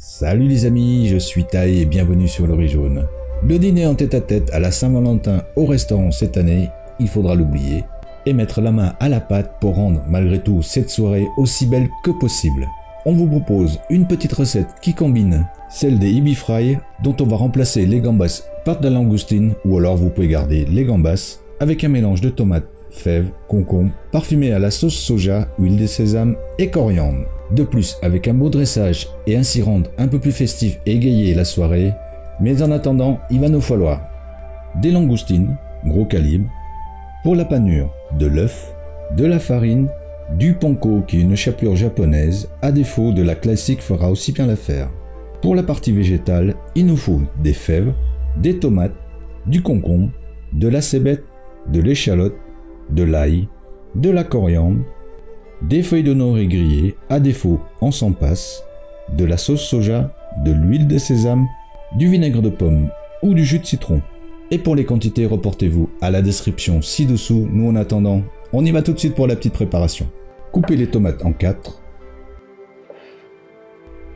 Salut les amis, je suis Tai et bienvenue sur le riz jaune. Le dîner en tête-à-tête à la Saint-Valentin au restaurant cette année, il faudra l'oublier et mettre la main à la pâte pour rendre malgré tout cette soirée aussi belle que possible. On vous propose une petite recette qui combine celle des ebi fry dont on va remplacer les gambas par de la langoustine ou alors vous pouvez garder les gambas avec un mélange de tomates, fèves, concombres, parfumé à la sauce soja, huile de sésame et coriandre. De plus, avec un beau dressage et ainsi rendre un peu plus festif et égayer la soirée, mais en attendant, il va nous falloir des langoustines, gros calibre, pour la panure, de l'œuf, de la farine, du panko qui est une chapelure japonaise, à défaut de la classique fera aussi bien l'affaire. Pour la partie végétale, il nous faut des fèves, des tomates, du concombre, de la cébette, de l'échalote, de l'ail, de la coriandre, des feuilles de nori grillées, à défaut on s'en passe, de la sauce soja, de l'huile de sésame, du vinaigre de pomme ou du jus de citron. Et pour les quantités, reportez-vous à la description ci-dessous. Nous en attendant, on y va tout de suite pour la petite préparation. Coupez les tomates en 4,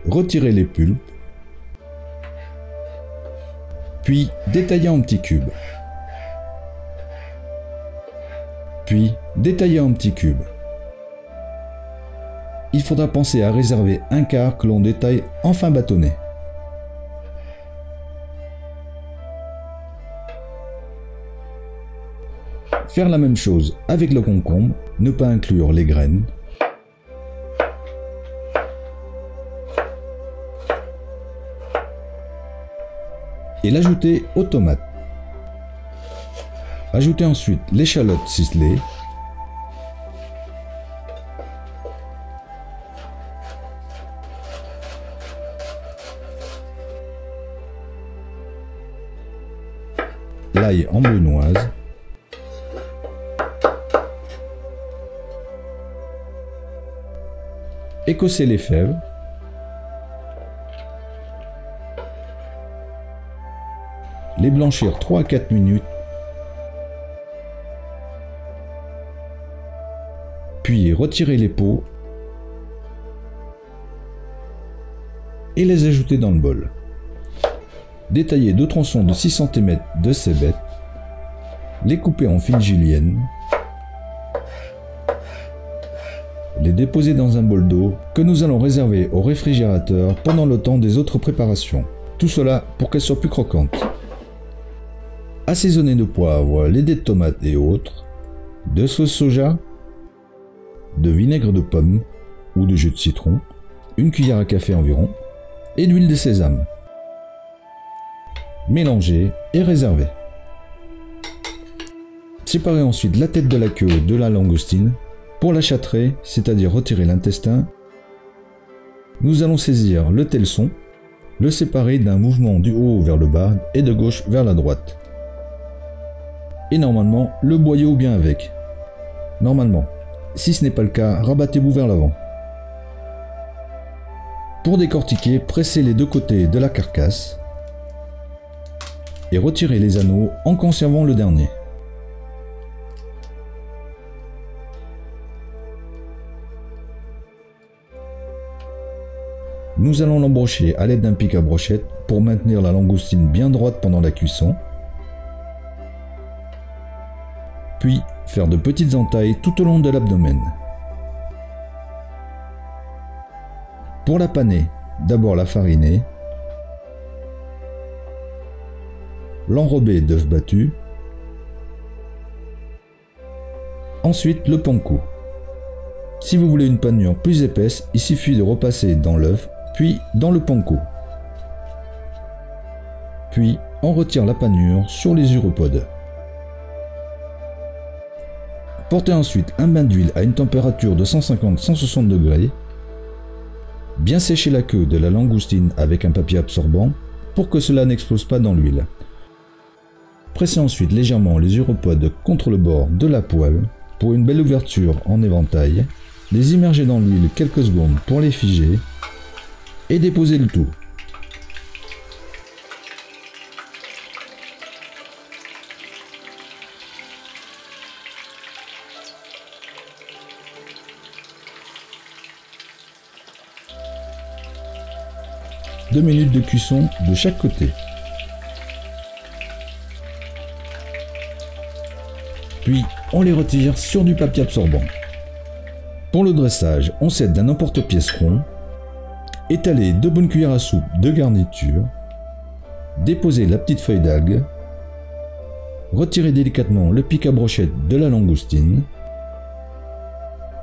retirez les pulpes, puis détaillez en petits cubes, puis détaillez en petits cubes. Il faudra penser à réserver un quart que l'on détaille en fin bâtonnet. Faire la même chose avec le concombre, ne pas inclure les graines. Et l'ajouter aux tomates. Ajoutez ensuite l'échalote ciselée. L'ail en brunoise. Écosser les fèves. Les blanchir 3 à 4 minutes. Puis retirer les peaux et les ajouter dans le bol. Détailler 2 tronçons de 6 cm de cébette, les couper en fines juliennes, les déposer dans un bol d'eau que nous allons réserver au réfrigérateur pendant le temps des autres préparations. Tout cela pour qu'elles soient plus croquantes. Assaisonner de poivre, les dés de tomates et autres, de sauce soja, de vinaigre de pomme ou de jus de citron, une cuillère à café environ, et d'huile de sésame. Mélanger et réserver. Séparez ensuite la tête de la queue de la langoustine. Pour la châtrer, c'est-à-dire retirer l'intestin, nous allons saisir le telson, le séparer d'un mouvement du haut vers le bas et de gauche vers la droite. Et normalement, le boyau bien avec. Normalement. Si ce n'est pas le cas, rabattez-vous vers l'avant. Pour décortiquer, pressez les deux côtés de la carcasse et retirez les anneaux en conservant le dernier. Nous allons l'embrocher à l'aide d'un pic à brochette pour maintenir la langoustine bien droite pendant la cuisson. Puis faire de petites entailles tout au long de l'abdomen. Pour la paner, d'abord la fariner, l'enrober d'œufs battus, ensuite le panko. Si vous voulez une panure plus épaisse, il suffit de repasser dans l'œuf, puis dans le panko. Puis on retire la panure sur les uropodes. Portez ensuite un bain d'huile à une température de 150-160 degrés. Bien sécher la queue de la langoustine avec un papier absorbant pour que cela n'explose pas dans l'huile. Pressez ensuite légèrement les uropodes contre le bord de la poêle pour une belle ouverture en éventail. Les immerger dans l'huile quelques secondes pour les figer et déposer le tout. 2 minutes de cuisson de chaque côté. Puis on les retire sur du papier absorbant. Pour le dressage, on s'aide d'un emporte-pièce rond, étaler 2 bonnes cuillères à soupe de garniture, déposer la petite feuille d'algue, retirer délicatement le pic à brochette de la langoustine,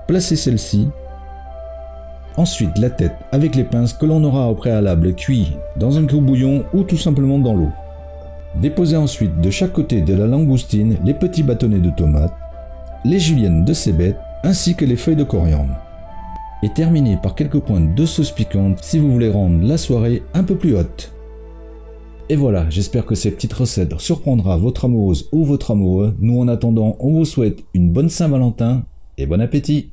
placer celle-ci, ensuite la tête avec les pinces que l'on aura au préalable cuit dans un bouillon ou tout simplement dans l'eau. Déposer ensuite de chaque côté de la langoustine les petits bâtonnets de tomates, les juliennes de cébette ainsi que les feuilles de coriandre. Et terminer par quelques pointes de sauce piquante si vous voulez rendre la soirée un peu plus haute. Et voilà, j'espère que cette petite recette surprendra votre amoureuse ou votre amoureux. Nous en attendant, on vous souhaite une bonne Saint-Valentin et bon appétit!